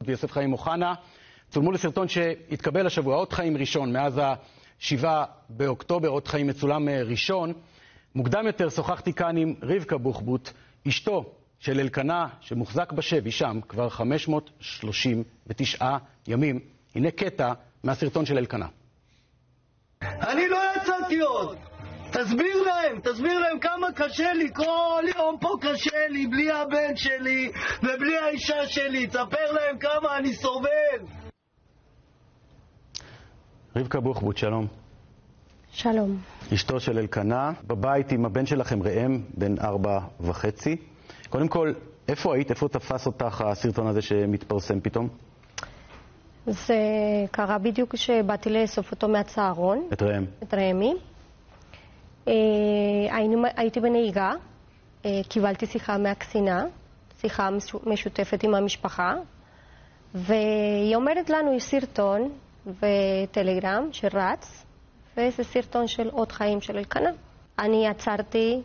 ויוסף חיים אוחנה צולמו לסרטון שהתקבל השבוע, אות חיים ראשון, מאז ה-7 באוקטובר, אות חיים מצולם ראשון. מוקדם יותר שוחחתי כאן עם רבקה בוחבוט, אשתו של אלקנה, שמוחזק בשבי שם כבר 539 ימים. הנה קטע מהסרטון של אלקנה. אני לא יצאתי עוד. תסביר להם כמה קשה לי, כל יום פה קשה לי, בלי הבן שלי ובלי האישה שלי. תספר להם כמה אני סובל. רבקה בוחבוט, שלום. שלום. אשתו של אלקנה, בבית עם הבן שלכם ראם, בן 4.5. קודם כל, איפה היית? איפה תפס אותך הסרטון הזה שמתפרסם פתאום? זה קרה בדיוק כשבאתי לאסוף אותו מהצהרון. את ראם? את ראמי. הייתי בנהיגה, קיבלתי שיחה מהקצינה, שיחה משותפת עם המשפחה, והיא אומרת לנו, יש סרטון וטלגרם שרץ, וזה סרטון של אות חיים של אלקנה. אני עצרתי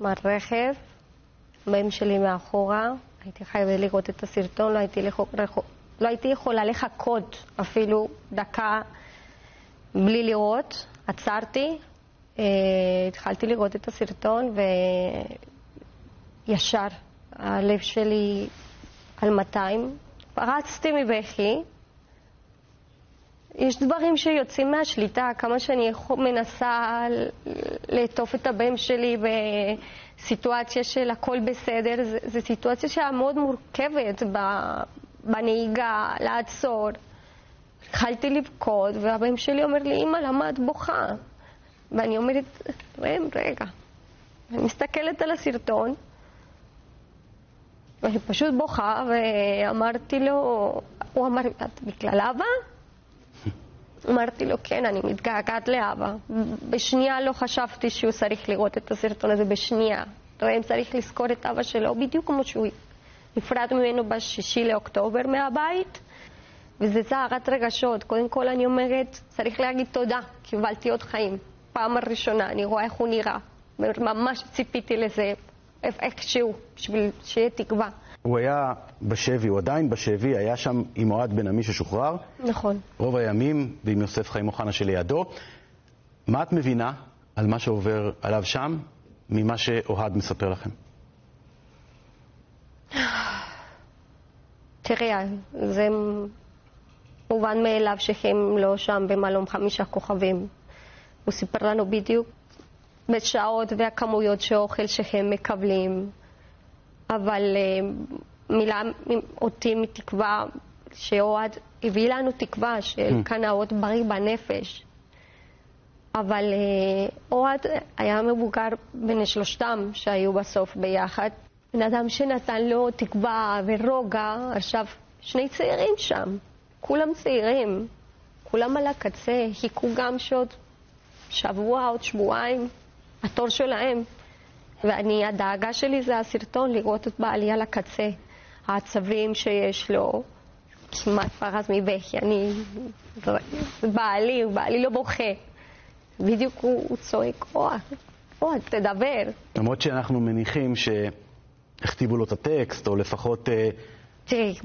מהרכב, בן שלי מאחורה, הייתי חייבת לראות את הסרטון, לא הייתי יכולה לחכות אפילו דקה בלי לראות. עצרתי, התחלתי לראות את הסרטון וישר הלב שלי על 200. פרצתי מבכי. יש דברים שיוצאים מהשליטה, כמה שאני מנסה לעטוף את הבן שלי בסיטואציה של הכל בסדר. זו סיטואציה שהיה מאוד מורכבת בנהיגה, לעצור. התחלתי לבכות והבן שלי אומר לי, אמא, למה את בוכה? ואני אומרת, רגע. אני מסתכלת על הסרטון ואני פשוט בוכה, ואמרתי לו, הוא אמר, את בגלל אבא? אמרתי לו, כן, אני מתגעגעת לאבא. בשנייה לא חשבתי שהוא צריך לראות את הסרטון הזה, בשנייה. ראם צריך לזכור את אבא שלו, בדיוק כמו שהוא נפרד ממנו ב6 לאוקטובר מהבית, וזה זערת רגשות. קודם כל אני אומרת, צריך להגיד תודה, קיבלתי עוד חיים. פעם הראשונה, אני רואה איך הוא נראה. ממש ציפיתי לזה, איכשהו, בשביל שיהיה תקווה. הוא היה בשבי, הוא עדיין בשבי, היה שם עם אוהד בן עמי ששוחרר. נכון. רוב הימים, ועם יוסף חיים אוחנה שלידו. מה את מבינה על מה שעובר עליו שם, ממה שאוהד מספר לכם? תראה, זה מובן מאליו שהם לא שם במלון 5 כוכבים. הוא סיפר לנו בדיוק בשעות והכמויות של אוכל שהם מקבלים, אבל מילה אותי מתקווה שאוהד הביא לנו תקווה של קנאות בריא בנפש. אבל אוהד היה מבוגר בין שלושתם שהיו בסוף ביחד. בן אדם שנתן לו תקווה ורוגע. עכשיו 2 צעירים שם, כולם צעירים, כולם על הקצה, חיכו גם שעוד שבוע, עוד שבועיים, התור שלהם. ואני, הדאגה שלי זה הסרטון, לראות את בעלי על הקצה, העצבים שיש לו, כמעט פרץ מבכי. בעלי לא בוכה. בדיוק הוא צועק, אוהד, תדבר. למרות שאנחנו מניחים שהכתיבו לו את הטקסט, או לפחות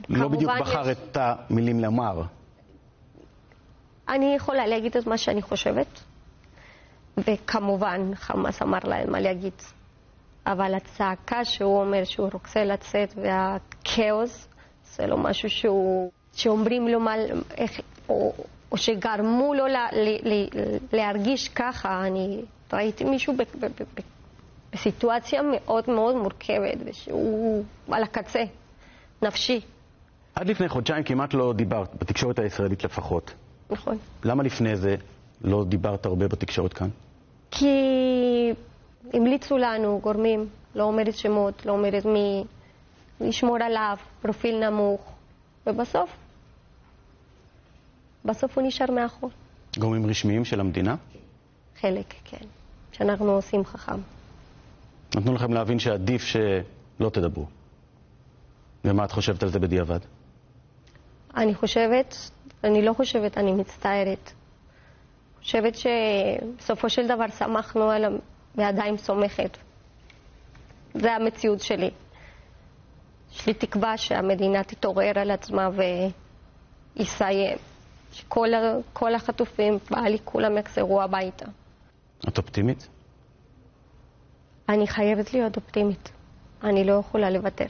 לא בדיוק בחר את המילים לומר. אני יכולה להגיד את מה שאני חושבת, וכמובן חמאס אמר להם מה להגיד. אבל הצעקה שהוא אומר שהוא רוצה לצאת והכאוס, זה לא משהו שאומרים לו או שגרמו לו להרגיש ככה. אני ראיתי מישהו בסיטואציה מאוד מאוד מורכבת, ושהוא על הקצה, נפשי. עד לפני חודשיים כמעט לא דיברת, בתקשורת הישראלית לפחות. נכון. למה לפני זה לא דיברת הרבה בתקשורת כאן? כי המליצו לנו גורמים, לא אומרת שמות, לא אומרת מי, לשמור עליו, פרופיל נמוך, ובסוף הוא נשאר מאחור. גורמים רשמיים של המדינה? חלק, כן. שאנחנו עושים חכם. נתנו לכם להבין שעדיף שלא תדברו. ומה את חושבת על זה בדיעבד? אני לא חושבת, אני מצטערת. חושבת שבסופו של דבר שמחנו על בידיים סומכת. זה המציאות שלי. יש לי תקווה שהמדינה תתעורר על עצמה ויסיים. שכל החטופים, בעלי, כולם יחזרו הביתה. את אופטימית? אני חייבת להיות אופטימית. אני לא יכולה לוותר.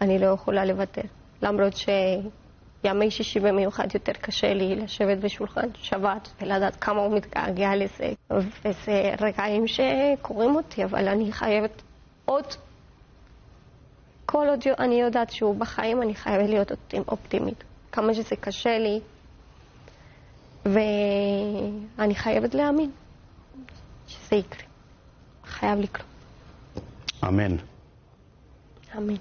אני לא יכולה לוותר. למרות שימי שישי במיוחד יותר קשה לי לשבת בשולחן שבת ולדעת כמה הוא מתגעגע לזה. וזה רגעים שקוראים אותי, אבל אני חייבת עוד... כל עוד אני יודעת שהוא בחיים, אני חייבת להיות אופטימית. כמה שזה קשה לי, ואני חייבת להאמין שזה יקרה. חייב לקרות. אמן. אמן.